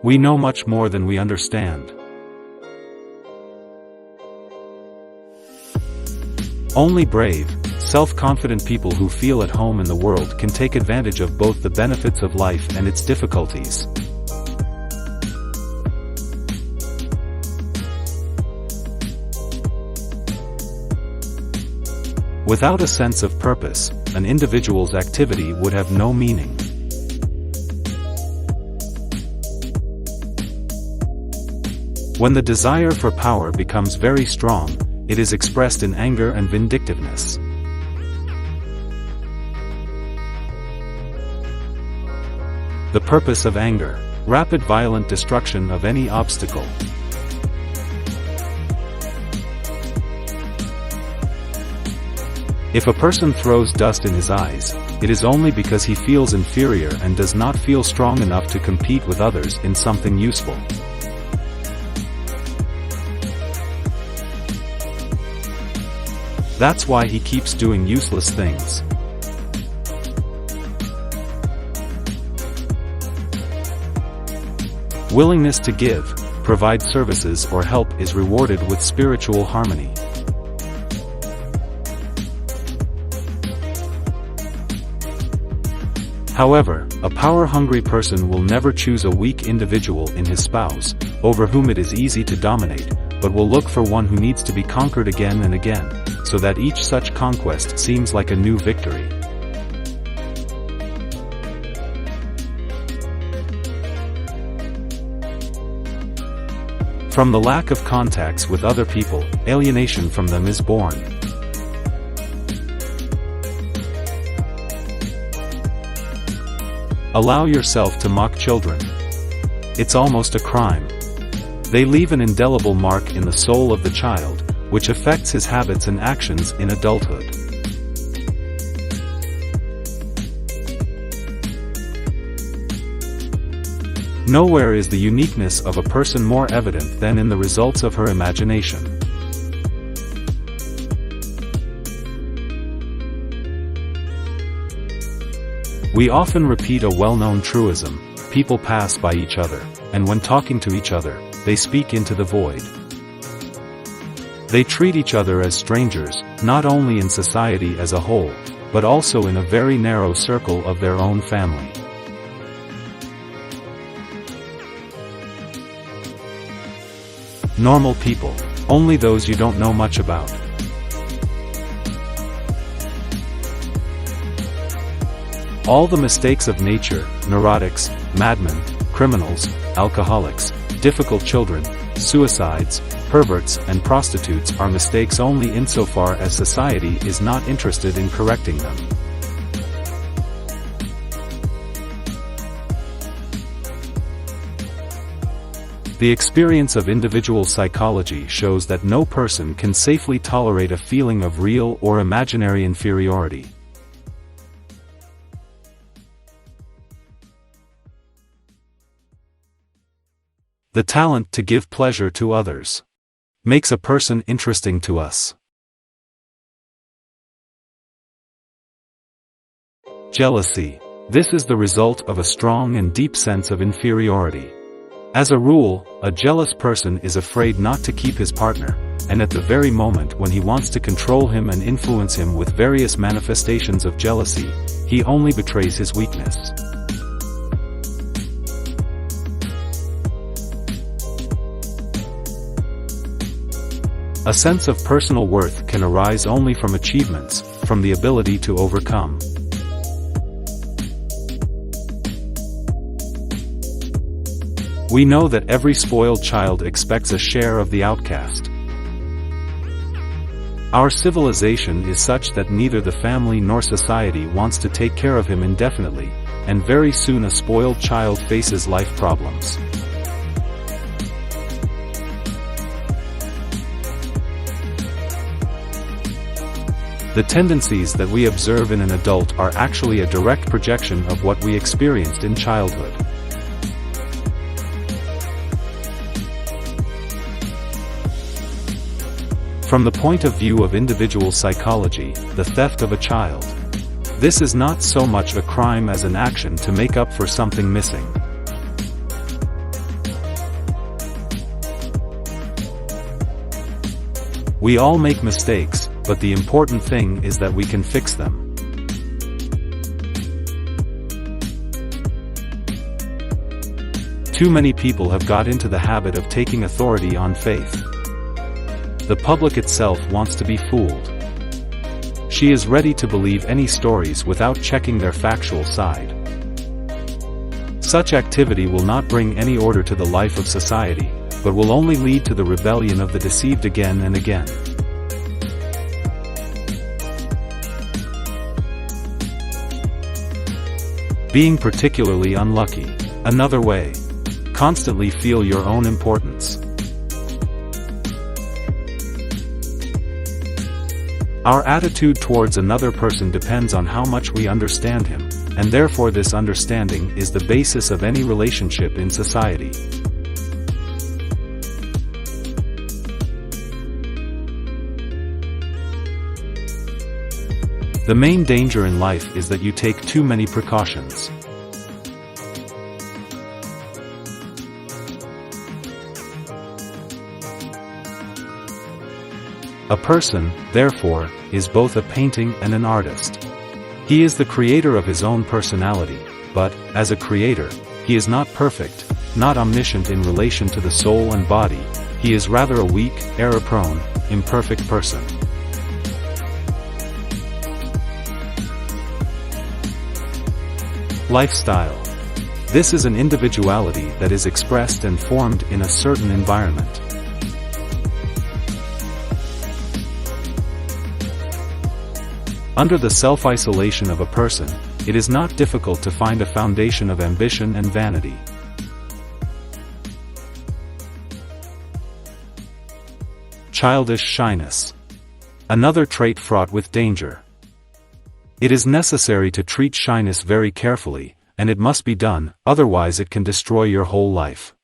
We know much more than we understand. Only brave, self-confident people who feel at home in the world can take advantage of both the benefits of life and its difficulties. Without a sense of purpose, an individual's activity would have no meaning. When the desire for power becomes very strong, it is expressed in anger and vindictiveness. The purpose of anger: rapid violent destruction of any obstacle. If a person throws dust in his eyes, it is only because he feels inferior and does not feel strong enough to compete with others in something useful. That's why he keeps doing useless things. Willingness to give, provide services or help is rewarded with spiritual harmony. However, a power-hungry person will never choose a weak individual in his spouse, over whom it is easy to dominate, but will look for one who needs to be conquered again and again, so that each such conquest seems like a new victory. From the lack of contacts with other people, alienation from them is born. Allow yourself to mock children. It's almost a crime. They leave an indelible mark in the soul of the child, which affects his habits and actions in adulthood. Nowhere is the uniqueness of a person more evident than in the results of her imagination. We often repeat a well-known truism: people pass by each other, and when talking to each other, they speak into the void. They treat each other as strangers, not only in society as a whole, but also in a very narrow circle of their own family. Normal people, only those you don't know much about. All the mistakes of nature, neurotics, madmen, criminals, alcoholics, difficult children, suicides, perverts and prostitutes are mistakes only insofar as society is not interested in correcting them. The experience of individual psychology shows that no person can safely tolerate a feeling of real or imaginary inferiority. The talent to give pleasure to others makes a person interesting to us. Jealousy. This is the result of a strong and deep sense of inferiority. As a rule, a jealous person is afraid not to keep his partner, and at the very moment when he wants to control him and influence him with various manifestations of jealousy, he only betrays his weakness. A sense of personal worth can arise only from achievements, from the ability to overcome. We know that every spoiled child expects a share of the outcast. Our civilization is such that neither the family nor society wants to take care of him indefinitely, and very soon a spoiled child faces life problems. The tendencies that we observe in an adult are actually a direct projection of what we experienced in childhood. From the point of view of individual psychology, the theft of a child. This is not so much a crime as an action to make up for something missing. We all make mistakes, but the important thing is that we can fix them. Too many people have got into the habit of taking authority on faith. The public itself wants to be fooled. She is ready to believe any stories without checking their factual side. Such activity will not bring any order to the life of society, but will only lead to the rebellion of the deceived again and again. Being particularly unlucky. Another way. Constantly feel your own importance. Our attitude towards another person depends on how much we understand him, and therefore this understanding is the basis of any relationship in society. The main danger in life is that you take too many precautions. A person, therefore, is both a painting and an artist. He is the creator of his own personality, but, as a creator, he is not perfect, not omniscient in relation to the soul and body. He is rather a weak, error-prone, imperfect person. Lifestyle. This is an individuality that is expressed and formed in a certain environment. Under the self-isolation of a person, it is not difficult to find a foundation of ambition and vanity. Childish shyness. Another trait fraught with danger. It is necessary to treat shyness very carefully, and it must be done, otherwise it can destroy your whole life.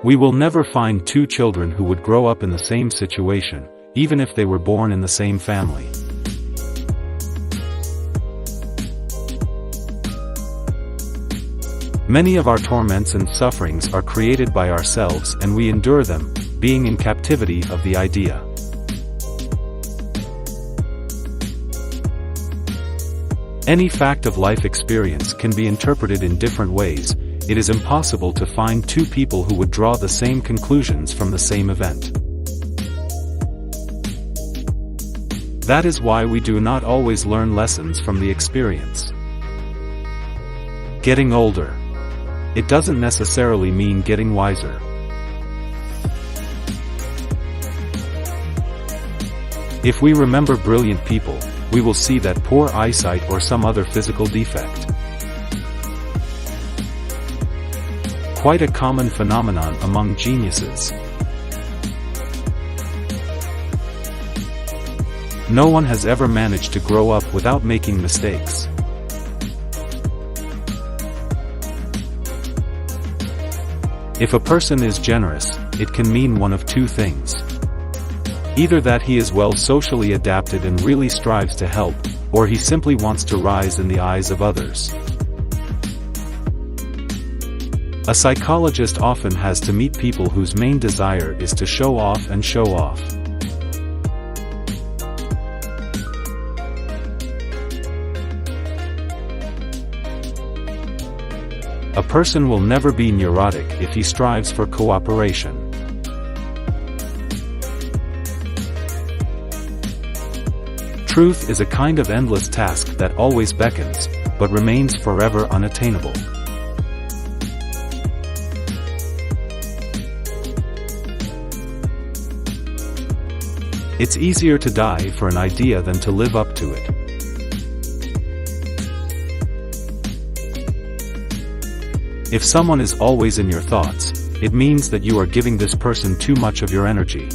We will never find two children who would grow up in the same situation, even if they were born in the same family. Many of our torments and sufferings are created by ourselves and we endure them, being in captivity of the idea. Any fact of life experience can be interpreted in different ways. It is impossible to find two people who would draw the same conclusions from the same event. That is why we do not always learn lessons from the experience. Getting older. It doesn't necessarily mean getting wiser. If we remember brilliant people, we will see that poor eyesight or some other physical defect. Quite a common phenomenon among geniuses. No one has ever managed to grow up without making mistakes. If a person is generous, it can mean one of two things. Either that he is well socially adapted and really strives to help, or he simply wants to rise in the eyes of others. A psychologist often has to meet people whose main desire is to show off and show off. A person will never be neurotic if he strives for cooperation. Truth is a kind of endless task that always beckons, but remains forever unattainable. It's easier to die for an idea than to live up to it. If someone is always in your thoughts, it means that you are giving this person too much of your energy.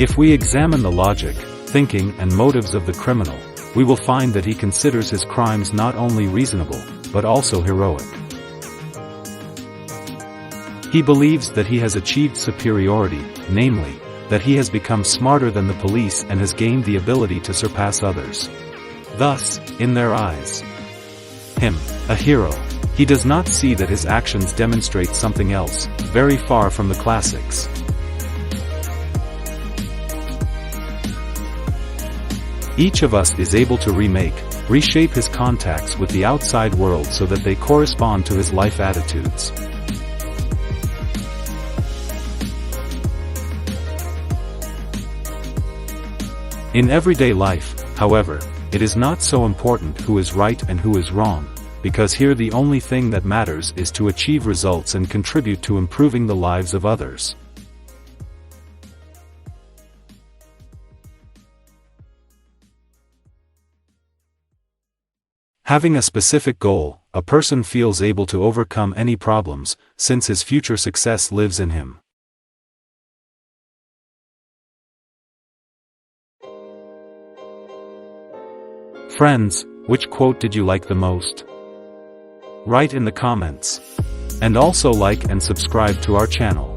If we examine the logic, thinking, and motives of the criminal, we will find that he considers his crimes not only reasonable, but also heroic. He believes that he has achieved superiority, namely, that he has become smarter than the police and has gained the ability to surpass others. Thus, in their eyes, him, a hero. He does not see that his actions demonstrate something else, very far from the classics. Each of us is able to reshape his contacts with the outside world so that they correspond to his life attitudes. In everyday life, however, it is not so important who is right and who is wrong, because here the only thing that matters is to achieve results and contribute to improving the lives of others. Having a specific goal, a person feels able to overcome any problems, since his future success lives in him. Friends, which quote did you like the most? Write in the comments. And also like and subscribe to our channel.